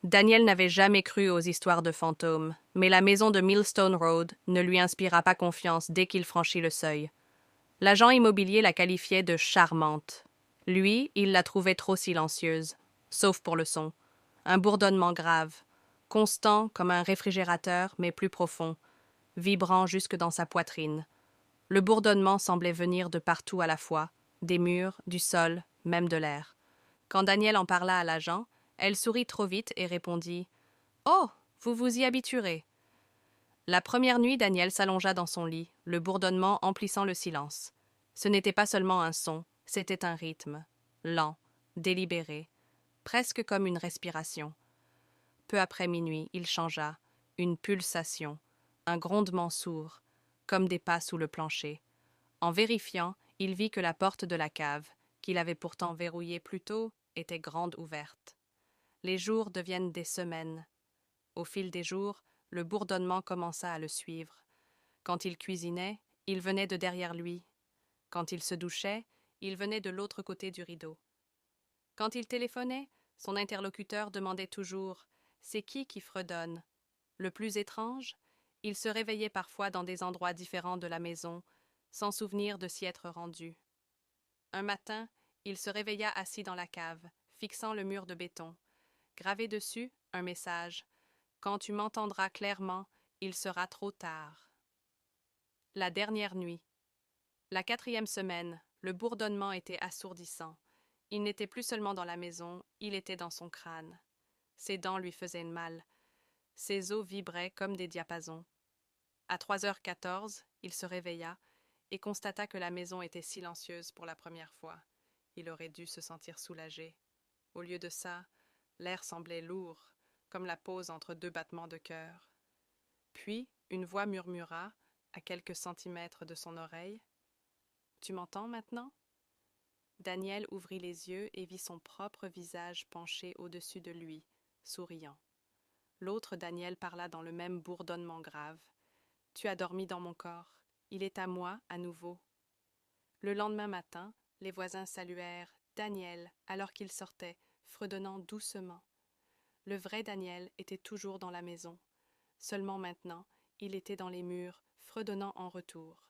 Daniel n'avait jamais cru aux histoires de fantômes, mais la maison de Millstone Road ne lui inspira pas confiance dès qu'il franchit le seuil. L'agent immobilier la qualifiait de charmante. Lui, il la trouvait trop silencieuse, sauf pour le son. Un bourdonnement grave, constant comme un réfrigérateur, mais plus profond, vibrant jusque dans sa poitrine. Le bourdonnement semblait venir de partout à la fois, des murs, du sol, même de l'air. Quand Daniel en parla à l'agent, elle sourit trop vite et répondit « Oh, vous vous y habituerez. » La première nuit, Daniel s'allongea dans son lit, le bourdonnement emplissant le silence. Ce n'était pas seulement un son, c'était un rythme, lent, délibéré, presque comme une respiration. Peu après minuit, il changea, une pulsation, un grondement sourd, comme des pas sous le plancher. En vérifiant, il vit que la porte de la cave, qu'il avait pourtant verrouillée plus tôt, était grande ouverte. Les jours deviennent des semaines. Au fil des jours, le bourdonnement commença à le suivre. Quand il cuisinait, il venait de derrière lui. Quand il se douchait, il venait de l'autre côté du rideau. Quand il téléphonait, son interlocuteur demandait toujours « C'est qui fredonne ?» Le plus étrange, il se réveillait parfois dans des endroits différents de la maison, sans souvenir de s'y être rendu. Un matin, il se réveilla assis dans la cave, fixant le mur de béton. Gravé dessus, un message « Quand tu m'entendras clairement, il sera trop tard. » La dernière nuit. La 4e semaine, le bourdonnement était assourdissant. Il n'était plus seulement dans la maison, il était dans son crâne. Ses dents lui faisaient mal. Ses os vibraient comme des diapasons. À 3h14, il se réveilla et constata que la maison était silencieuse pour la première fois. Il aurait dû se sentir soulagé. Au lieu de ça, l'air semblait lourd, comme la pause entre deux battements de cœur. Puis, une voix murmura, à quelques centimètres de son oreille. « Tu m'entends maintenant ?» Daniel ouvrit les yeux et vit son propre visage penché au-dessus de lui, souriant. L'autre Daniel parla dans le même bourdonnement grave. « Tu as dormi dans mon corps. Il est à moi, à nouveau. » Le lendemain matin, les voisins saluèrent « Daniel » alors qu'il sortait, fredonnant doucement. Le vrai Daniel était toujours dans la maison. Seulement maintenant, il était dans les murs, fredonnant en retour.